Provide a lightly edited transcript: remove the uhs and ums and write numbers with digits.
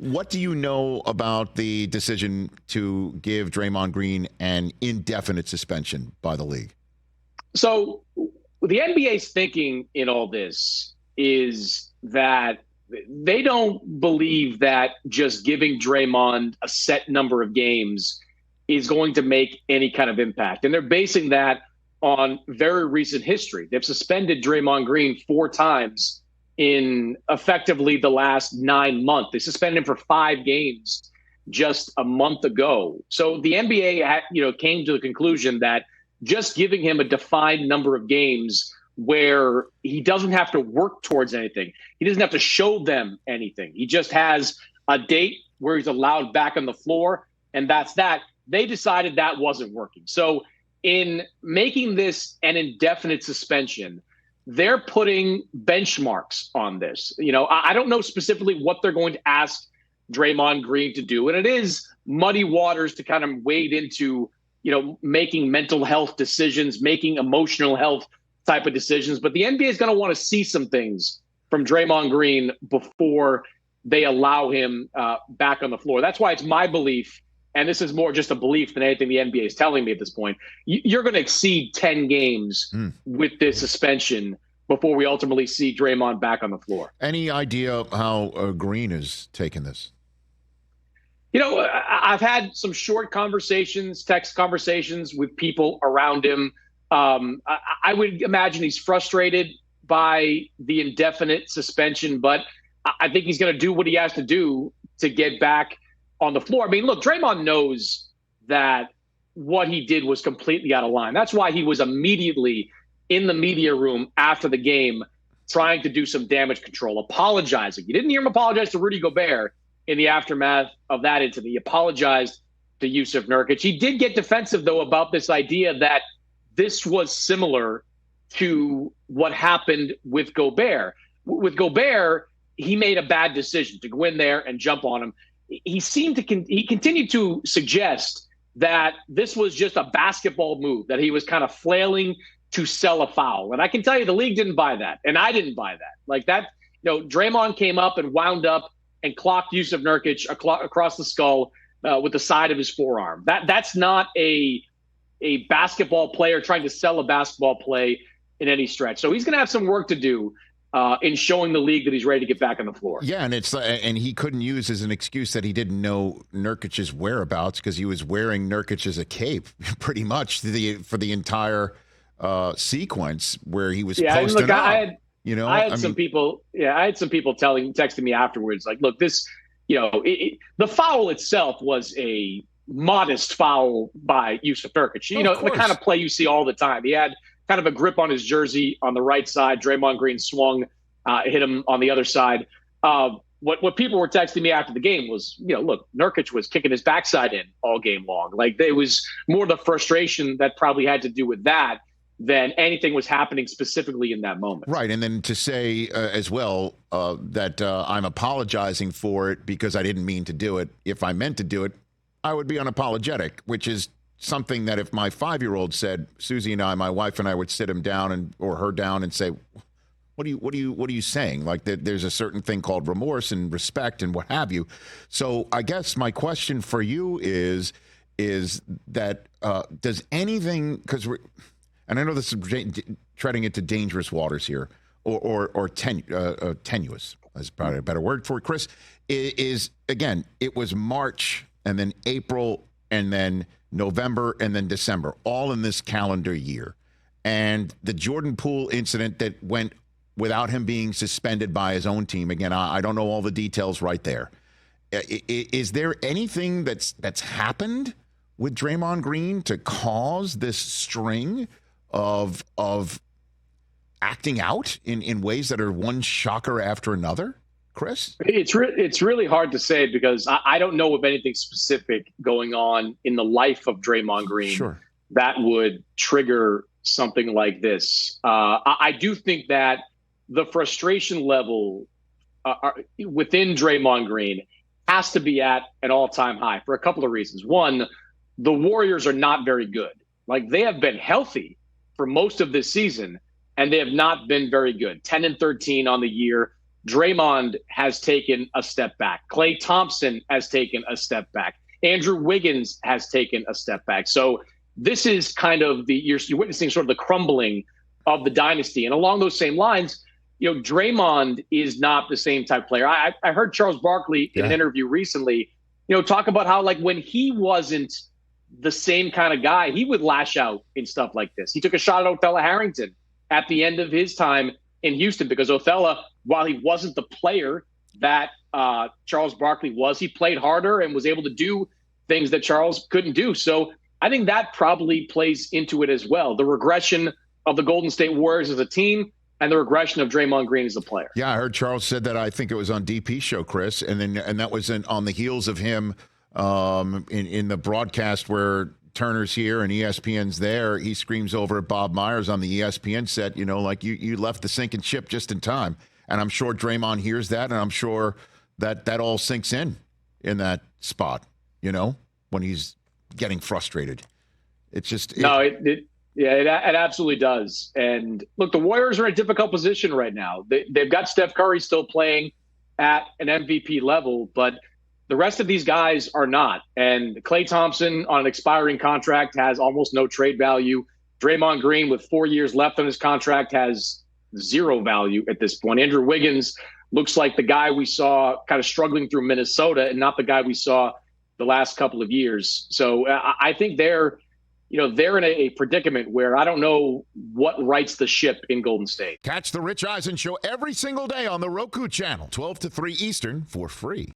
What do you know about the decision to give Draymond Green an indefinite suspension by the league? So the NBA's thinking in all this is that they don't believe that just giving Draymond a set number of games is going to make any kind of impact. And they're basing that on very recent history. They've suspended Draymond Green 4 times in effectively the last 9 months. They suspended him for 5 games just a month ago. So the NBA came to the conclusion that just giving him a defined number of games where he doesn't have to work towards anything, he doesn't have to show them anything, he just has a date where he's allowed back on the floor, and that's that. They decided that wasn't working. So in making this an indefinite suspension, they're putting benchmarks on this. I don't know specifically what they're going to ask Draymond Green to do. And it is muddy waters to kind of wade into, making mental health decisions, making emotional health type of decisions. But the NBA is going to want to see some things from Draymond Green before they allow him back on the floor. That's why it's my belief, and this is more just a belief than anything the NBA is telling me at this point, you're going to exceed 10 games with this suspension before we ultimately see Draymond back on the floor. Any idea how Green is taking this? I've had some short conversations, text conversations with people around him. I would imagine he's frustrated by the indefinite suspension, but I think he's going to do what he has to do to get back on the floor. I mean, look, Draymond knows that what he did was completely out of line. That's why he was immediately in the media room after the game trying to do some damage control, apologizing. You didn't hear him apologize to Rudy Gobert in the aftermath of that incident. He apologized to Jusuf Nurkic. He did get defensive, though, about this idea that this was similar to what happened with Gobert. With Gobert, he made a bad decision to go in there and jump on him. He continued to suggest that this was just a basketball move, that he was kind of flailing to sell a foul. And I can tell you the league didn't buy that, and I didn't buy that. Like that, Draymond came up and wound up and clocked Jusuf Nurkic across the skull with the side of his forearm. That's not a basketball player trying to sell a basketball play in any stretch. So he's going to have some work to do in showing the league that he's ready to get back on the floor. Yeah, and he couldn't use as an excuse that he didn't know Nurkic's whereabouts because he was wearing Nurkic as a cape pretty much for the entire sequence where he was posting up. I had some people texting me afterwards, like, look, this, the foul itself was a modest foul by Jusuf Nurkic. The kind of play you see all the time. He had kind of a grip on his jersey on the right side. Draymond Green swung, hit him on the other side. What people were texting me after the game was, look, Nurkic was kicking his backside in all game long. Like, there was more the frustration that probably had to do with that than anything was happening specifically in that moment. Right, and then to say as well that I'm apologizing for it because I didn't mean to do it. If I meant to do it, I would be unapologetic, which is something that if my 5-year-old said, Susie and I, my wife and I, would sit him down or her down and say, what are you saying? Like, there's a certain thing called remorse and respect and what have you. So I guess my question for you is that does anything, because and I know this is treading into dangerous waters here, or tenuous, is probably a better word for it, Chris, is again, it was March and then April and then November and then December, all in this calendar year. And the Jordan Poole incident that went without him being suspended by his own team. Again, I don't know all the details right there. Is there anything that's happened with Draymond Green to cause this string of acting out in ways that are one shocker after another, Chris? It's really hard to say because I don't know of anything specific going on in the life of Draymond Green that would trigger something like this. I do think that the frustration level within Draymond Green has to be at an all-time high for a couple of reasons. One, the Warriors are not very good. Like, they have been healthy for most of this season, and they have not been very good. 10-13 on the year. Draymond has taken a step back. Klay Thompson has taken a step back. Andrew Wiggins has taken a step back. So this is kind of you're witnessing sort of the crumbling of the dynasty. And along those same lines, Draymond is not the same type of player. I heard Charles Barkley in an interview recently, talk about how like when he wasn't the same kind of guy, he would lash out in stuff like this. He took a shot at Othella Harrington at the end of his time in Houston because Othella, while he wasn't the player that Charles Barkley was, he played harder and was able to do things that Charles couldn't do. So I think that probably plays into it as well. The regression of the Golden State Warriors as a team and the regression of Draymond Green as a player. Yeah, I heard Charles said that. I think it was on DP show, Chris, and that was on the heels of him in the broadcast where Turner's here and ESPN's there. He screams over at Bob Myers on the ESPN set, like you left the sinking ship just in time. And I'm sure Draymond hears that, and I'm sure that all sinks in that spot, when he's getting frustrated. It's just it absolutely does. And look, the Warriors are in a difficult position right now. They've got Steph Curry still playing at an MVP level, but the rest of these guys are not. And Klay Thompson on an expiring contract has almost no trade value. Draymond Green with 4 years left on his contract has zero value at this point. Andrew Wiggins looks like the guy we saw kind of struggling through Minnesota and not the guy we saw the last couple of years. So I think they're in a predicament where I don't know what rights the ship in Golden State. Catch the Rich Eisen Show every single day on the Roku channel, 12 to 3 Eastern, for free.